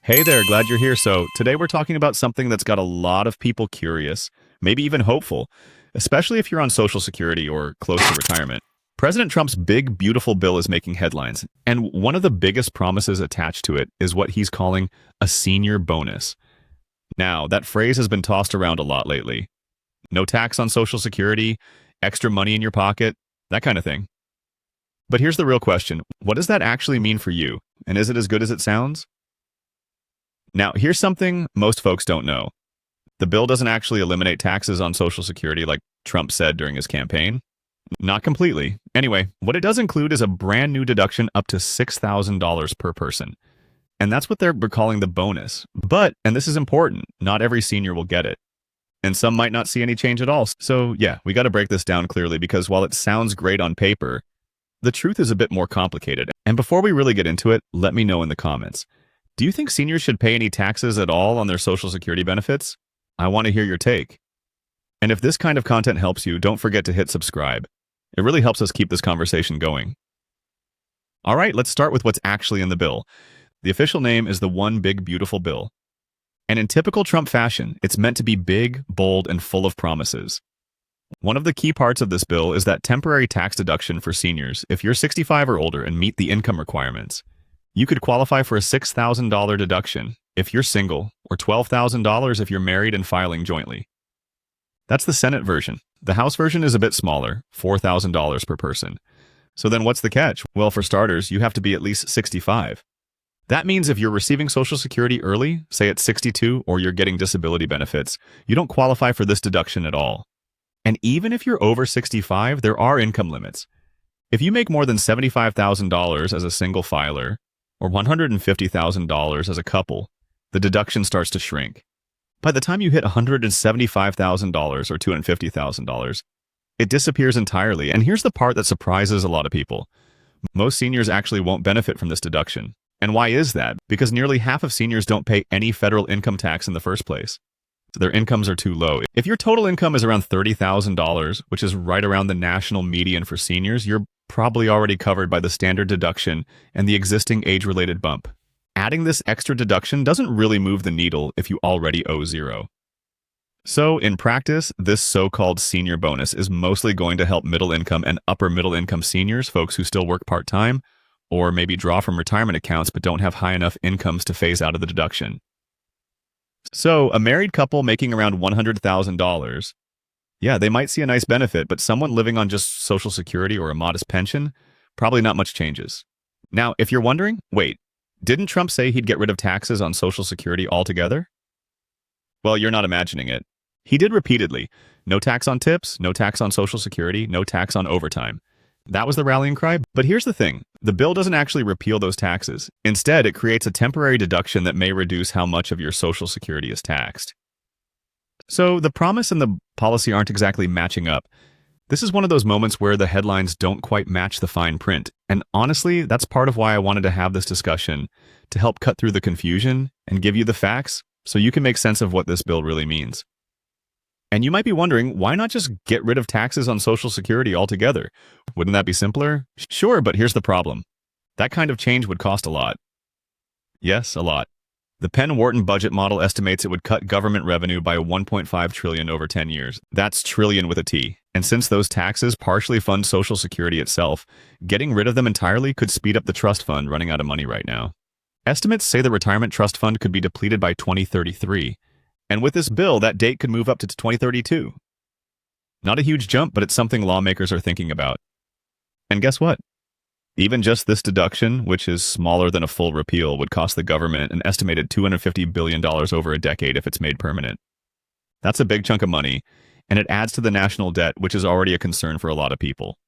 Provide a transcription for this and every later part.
Hey there, glad you're here. So, today we're talking about something that's got a lot of people curious, maybe even hopeful, especially if you're on Social Security or close to retirement. President Trump's big, beautiful bill is making headlines, and one of the biggest promises attached to it is what he's calling a senior bonus. Now, that phrase has been tossed around a lot lately. No tax on Social Security, extra money in your pocket, that kind of thing. But here's the real question. What does that actually mean for you? And is it as good as it sounds? Now, here's something most folks don't know. The bill doesn't actually eliminate taxes on Social Security like Trump said during his campaign. Not completely. Anyway, what it does include is a brand new deduction up to $6,000 per person. And that's what they're calling the bonus. But, and this is important, not every senior will get it. And some might not see any change at all. So yeah, we got to break this down clearly because while it sounds great on paper, the truth is a bit more complicated. And before we really get into it, let me know in the comments. Do you think seniors should pay any taxes at all on their Social Security benefits? I want to hear your take. And if this kind of content helps you, don't forget to hit subscribe. It really helps us keep this conversation going. All right, let's start with what's actually in the bill. The official name is the One Big Beautiful Bill. And in typical Trump fashion, it's meant to be big, bold, and full of promises. One of the key parts of this bill is that temporary tax deduction for seniors if you're 65 or older and meet the income requirements. You could qualify for a $6,000 deduction if you're single, or $12,000 if you're married and filing jointly. That's the Senate version. The House version is a bit smaller, $4,000 per person. So then what's the catch? Well, for starters, you have to be at least 65. That means if you're receiving Social Security early, say at 62, or you're getting disability benefits, you don't qualify for this deduction at all. And even if you're over 65, there are income limits. If you make more than $75,000 as a single filer, or $150,000 as a couple, the deduction starts to shrink. By the time you hit $175,000 or $250,000, it disappears entirely. And here's the part that surprises a lot of people. Most seniors actually won't benefit from this deduction. And why is that? Because nearly half of seniors don't pay any federal income tax in the first place. Their incomes are too low. If your total income is around $30,000, which is right around the national median for seniors, you're probably already covered by the standard deduction and the existing age-related bump. Adding this extra deduction doesn't really move the needle if you already owe zero. So, in practice, this so-called senior bonus is mostly going to help middle-income and upper-middle-income seniors, folks who still work part-time, or maybe draw from retirement accounts but don't have high enough incomes to phase out of the deduction. So, a married couple making around $100,000, yeah, they might see a nice benefit, but someone living on just Social Security or a modest pension, probably not much changes. Now, if you're wondering, wait, didn't Trump say he'd get rid of taxes on Social Security altogether? Well, you're not imagining it. He did repeatedly. No tax on tips, no tax on Social Security, no tax on overtime. That was the rallying cry. But here's the thing. The bill doesn't actually repeal those taxes. Instead, it creates a temporary deduction that may reduce how much of your Social Security is taxed. So the promise and the policy aren't exactly matching up. This is one of those moments where the headlines don't quite match the fine print. And honestly, that's part of why I wanted to have this discussion, to help cut through the confusion and give you the facts so you can make sense of what this bill really means. And you might be wondering, why not just get rid of taxes on Social Security altogether? Wouldn't that be simpler? Sure, but here's the problem. That kind of change would cost a lot. Yes, a lot. The Penn-Wharton budget model estimates it would cut government revenue by $1.5 trillion over 10 years. That's trillion with a T. And since those taxes partially fund Social Security itself, getting rid of them entirely could speed up the trust fund running out of money right now. Estimates say the retirement trust fund could be depleted by 2033. And with this bill, that date could move up to 2032. Not a huge jump, but it's something lawmakers are thinking about. And guess what? Even just this deduction, which is smaller than a full repeal, would cost the government an estimated $250 billion over a decade if it's made permanent. That's a big chunk of money, and it adds to the national debt, which is already a concern for a lot of people.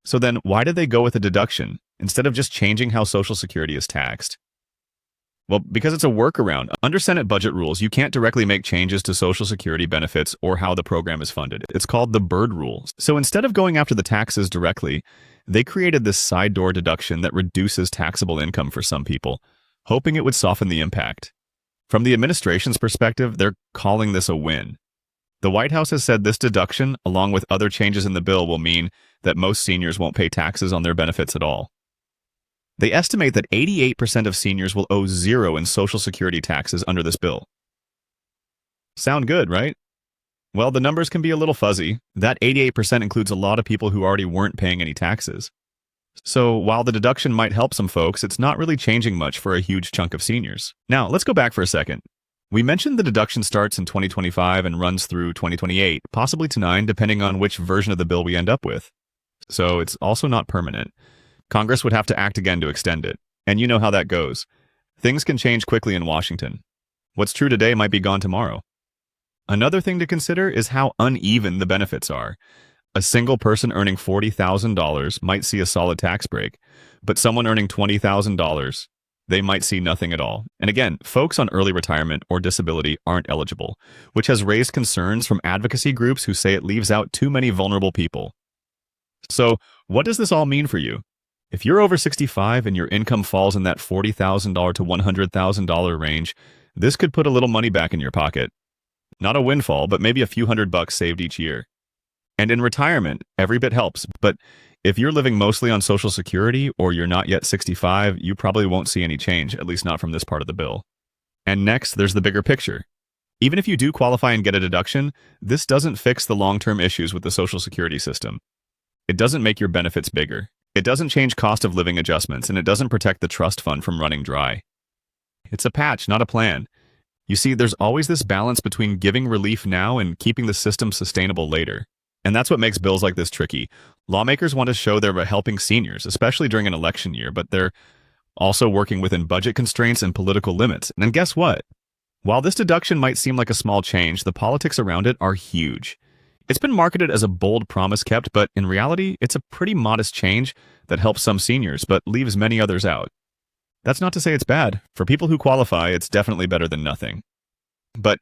So then, why did they go with a deduction, instead of just changing how Social Security is taxed? Well, because it's a workaround. Under Senate budget rules, you can't directly make changes to Social Security benefits or how the program is funded. It's called the Byrd Rule. So instead of going after the taxes directly, they created this side door deduction that reduces taxable income for some people, hoping it would soften the impact. From the administration's perspective, they're calling this a win. The White House has said this deduction, along with other changes in the bill, will mean that most seniors won't pay taxes on their benefits at all. They estimate that 88% of seniors will owe zero in Social Security taxes under this bill. Sound good, right? Well, the numbers can be a little fuzzy. That 88% includes a lot of people who already weren't paying any taxes. So while the deduction might help some folks, it's not really changing much for a huge chunk of seniors. Now, let's go back for a second. We mentioned the deduction starts in 2025 and runs through 2028, possibly to 9, depending on which version of the bill we end up with. So it's also not permanent. Congress would have to act again to extend it. And you know how that goes. Things can change quickly in Washington. What's true today might be gone tomorrow. Another thing to consider is how uneven the benefits are. A single person earning $40,000 might see a solid tax break, but someone earning $20,000, they might see nothing at all. And again, folks on early retirement or disability aren't eligible, which has raised concerns from advocacy groups who say it leaves out too many vulnerable people. So, what does this all mean for you? If you're over 65 and your income falls in that $40,000 to $100,000 range, this could put a little money back in your pocket. Not a windfall, but maybe a few $100 saved each year. And in retirement, every bit helps. But if you're living mostly on Social Security or you're not yet 65, you probably won't see any change, at least not from this part of the bill. And next, there's the bigger picture. Even if you do qualify and get a deduction, this doesn't fix the long-term issues with the Social Security system. It doesn't make your benefits bigger. It doesn't change cost of living adjustments, and it doesn't protect the trust fund from running dry. It's a patch, not a plan. You see, there's always this balance between giving relief now and keeping the system sustainable later. And that's what makes bills like this tricky. Lawmakers want to show they're helping seniors, especially during an election year, but they're also working within budget constraints and political limits. And guess what? While this deduction might seem like a small change, the politics around it are huge. It's been marketed as a bold promise kept, but in reality, it's a pretty modest change that helps some seniors, but leaves many others out. That's not to say it's bad. For people who qualify, it's definitely better than nothing. But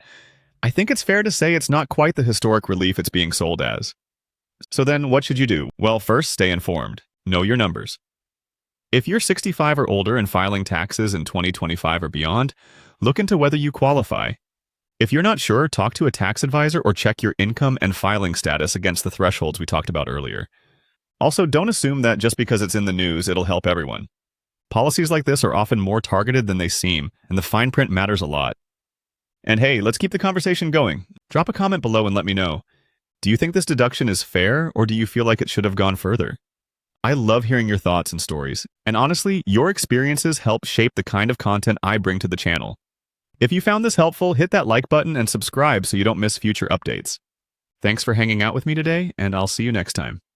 I think it's fair to say it's not quite the historic relief it's being sold as. So then, what should you do? Well, first, stay informed. Know your numbers. If you're 65 or older and filing taxes in 2025 or beyond, look into whether you qualify. If you're not sure, talk to a tax advisor or check your income and filing status against the thresholds we talked about earlier. Also, don't assume that just because it's in the news, it'll help everyone. Policies like this are often more targeted than they seem, and the fine print matters a lot. And hey, let's keep the conversation going. Drop a comment below and let me know. Do you think this deduction is fair, or do you feel like it should have gone further? I love hearing your thoughts and stories, and honestly, your experiences help shape the kind of content I bring to the channel. If you found this helpful, hit that like button and subscribe so you don't miss future updates. Thanks for hanging out with me today, and I'll see you next time.